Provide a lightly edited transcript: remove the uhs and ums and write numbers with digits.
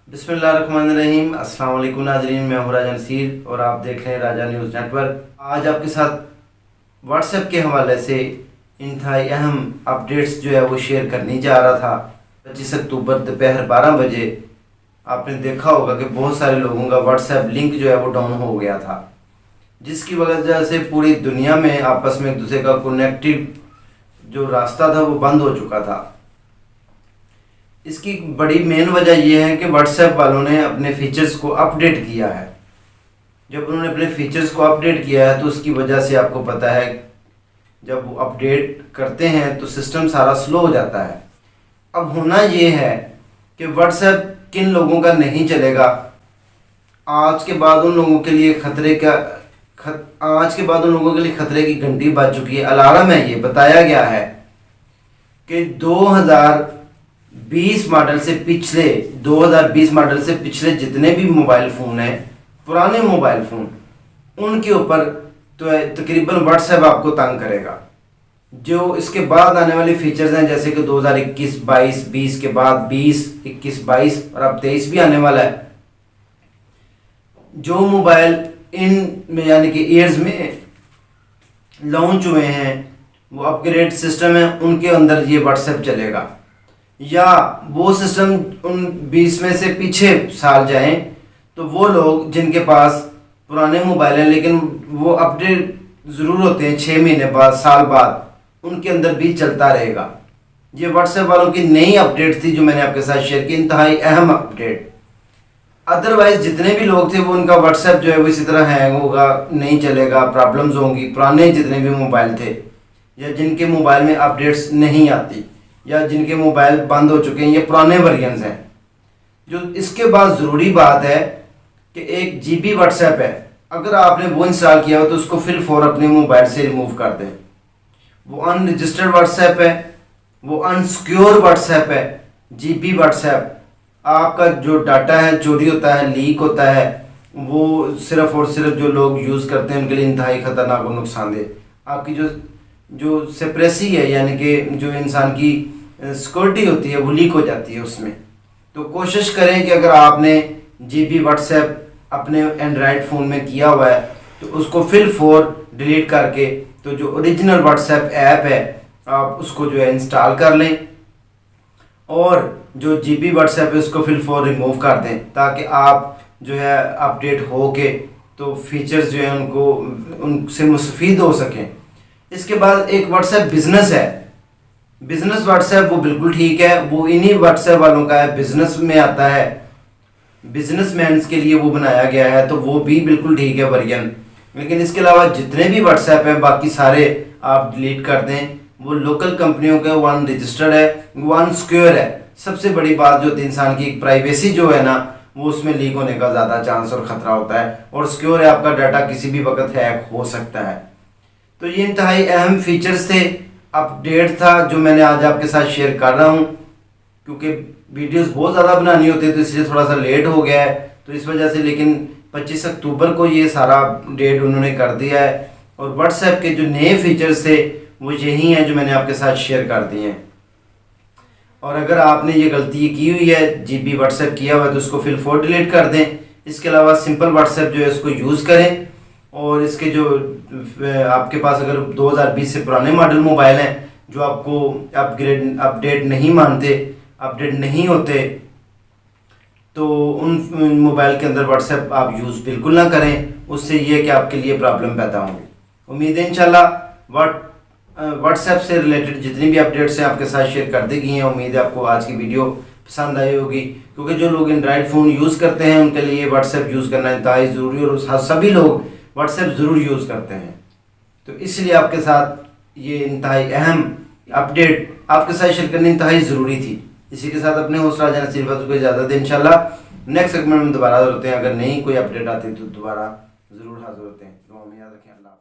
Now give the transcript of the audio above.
बिस्मिल्लाहिर्रहमानिर्रहीम। अस्सलाम वालेकुम नाज़रीन, मैं हूं राजा नसीर और आप देख रहे हैं राजा न्यूज़ नेटवर्क। आज आपके साथ व्हाट्सएप के हवाले से इंतहाई अहम अपडेट्स जो है वो शेयर करने जा रहा था। 25 अक्टूबर दोपहर 12 बजे आपने देखा होगा कि बहुत सारे लोगों का व्हाट्सएप लिंक जो है वो डाउन हो गया था, जिसकी वजह से पूरी दुनिया में आपस में एक दूसरे का कनेक्टिव जो रास्ता था वो बंद हो चुका था। इसकी बड़ी मेन वजह यह है कि व्हाट्सएप वालों ने अपने फीचर्स को अपडेट किया है। जब उन्होंने अपने फीचर्स को अपडेट किया है तो उसकी वजह से आपको पता है जब वो अपडेट करते हैं तो सिस्टम सारा स्लो हो जाता है। अब होना ये है कि व्हाट्सएप किन लोगों का नहीं चलेगा, आज के बाद उन लोगों के लिए खतरे की घंटी बज चुकी है, अलार्म है। ये बताया गया है कि 2020 मॉडल से पिछले जितने भी मोबाइल फ़ोन हैं, पुराने मोबाइल फ़ोन, उनके ऊपर तो तकरीबन व्हाट्सएप आपको तंग करेगा। जो इसके बाद आने वाले फीचर्स हैं जैसे कि 2021-22, 20 के बाद 20, 21-22 और अब 23 भी आने वाला है। जो मोबाइल इन में यानी कि ईयर्स में लॉन्च हुए हैं, वो अपग्रेड सिस्टम है, उनके अंदर ये व्हाट्सएप चलेगा। या वो सिस्टम उन 20 में से पीछे साल जाएं तो वो लोग जिनके पास पुराने मोबाइल हैं लेकिन वो अपडेट ज़रूर होते हैं 6 महीने बाद, साल बाद, उनके अंदर भी चलता रहेगा। ये व्हाट्सएप वालों की नई अपडेट थी जो मैंने आपके साथ शेयर की, इंतहाई अहम अपडेट। अदरवाइज जितने भी लोग थे वो उनका व्हाट्सएप जो है वो इसी तरह हैंग होगा, नहीं चलेगा, प्रॉब्लम्स होंगी। पुराने जितने भी मोबाइल थे या जिनके मोबाइल में अपडेट्स नहीं आती या जिनके मोबाइल बंद हो चुके हैं, ये पुराने वर्जन्स हैं। जो इसके बाद ज़रूरी बात है कि एक GB व्हाट्सएप है, अगर आपने वो इंस्टॉल किया हो तो उसको फिल फॉर अपने मोबाइल से रिमूव कर दें। वो अनरजिस्टर्ड व्हाट्सएप है, वो अनसिक्योर व्हाट्सएप है। GB व्हाट्सएप आपका जो डाटा है चोरी होता है, लीक होता है, वो सिर्फ़ और सिर्फ जो लोग यूज़ करते हैं उनके लिए इंतहाई ख़तरनाक और नुकसानदेह। आपकी जो सेप्रेसी है यानी कि जो इंसान की सिक्योरिटी होती है वो लीक हो जाती है उसमें। तो कोशिश करें कि अगर आपने GB व्हाट्सएप अपने एंड्रॉयड फ़ोन में किया हुआ है तो उसको फिल फॉर डिलीट करके तो जो ओरिजिनल व्हाट्सएप ऐप है आप उसको जो है इंस्टॉल कर लें और जो GB व्हाट्सएप है उसको फिल फॉर रिमूव कर दें, ताकि आप जो है अपडेट हो के तो फीचर्स जो है उनको उनसे मुस्तफ़ीद हो सकें। इसके बाद एक व्हाट्सएप बिज़नेस है, बिज़नेस व्हाट्सएप, वो बिल्कुल ठीक है, वो इन्हीं व्हाट्सएप वालों का है, बिज़नेस में आता है, बिजनेसमैन के लिए वो बनाया गया है, तो वो भी बिल्कुल ठीक है वर्जन। लेकिन इसके अलावा जितने भी व्हाट्सएप हैं बाकी सारे आप डिलीट कर दें। वो लोकल कंपनियों के, वो अनरजिस्टर्ड है, वो अनसिक्योर है। सबसे बड़ी बात जो इंसान की प्राइवेसी जो है ना वो उसमें लीक होने का ज़्यादा चांस और ख़तरा होता है, और सिक्योर है, आपका डाटा किसी भी वक्त हैक हो सकता है। तो ये इंतहाई अहम फीचर्स थे, अपडेट था जो मैंने आज आपके साथ शेयर कर रहा हूँ। क्योंकि वीडियोस बहुत ज़्यादा बनानी होती है तो इसलिए थोड़ा सा लेट हो गया है, तो इस वजह से। लेकिन 25 अक्टूबर को ये सारा डेट उन्होंने कर दिया है और व्हाट्सएप के जो नए फीचर्स थे वो यही हैं जो मैंने आपके साथ शेयर कर दिए हैं। और अगर आपने ये गलती की हुई है, GB व्हाट्सएप किया हुआ है, तो उसको फिल फॉर डिलीट कर दें। इसके अलावा सिंपल व्हाट्सएप जो है उसको यूज़ करें। और इसके जो आपके पास अगर 2020 से पुराने मॉडल मोबाइल हैं जो आपको अपडेट नहीं मानते, अपडेट नहीं होते, तो उन मोबाइल के अंदर व्हाट्सएप आप यूज़ बिल्कुल ना करें। उससे ये कि आपके लिए प्रॉब्लम पैदा होंगी। उम्मीद है इंशाल्लाह व्हाट्सएप से रिलेटेड जितनी भी अपडेट्स हैं आपके साथ शेयर कर दी गई हैं। उम्मीद है आपको आज की वीडियो पसंद आई होगी, क्योंकि जो लोग एंड्रॉयड फ़ोन यूज़ करते हैं उनके लिए व्हाट्सएप यूज़ करना इंतहाई ज़रूरी, और सभी लोग व्हाट्सएप ज़रूर यूज़ करते हैं। तो इसलिए आपके साथ ये इंतहाई अहम अपडेट आपके साथ शेयर करनी इंतहाई ज़रूरी थी। इसी के साथ अपने हौसला जाना सिर्फ को इजाज़त दें। इंशाल्लाह नेक्स्ट सेगमेंट में दोबारा होते हैं। अगर नहीं कोई अपडेट आती तो दोबारा ज़रूर हाजिर होते हैं। तो हमें याद रखें। अल्लाह।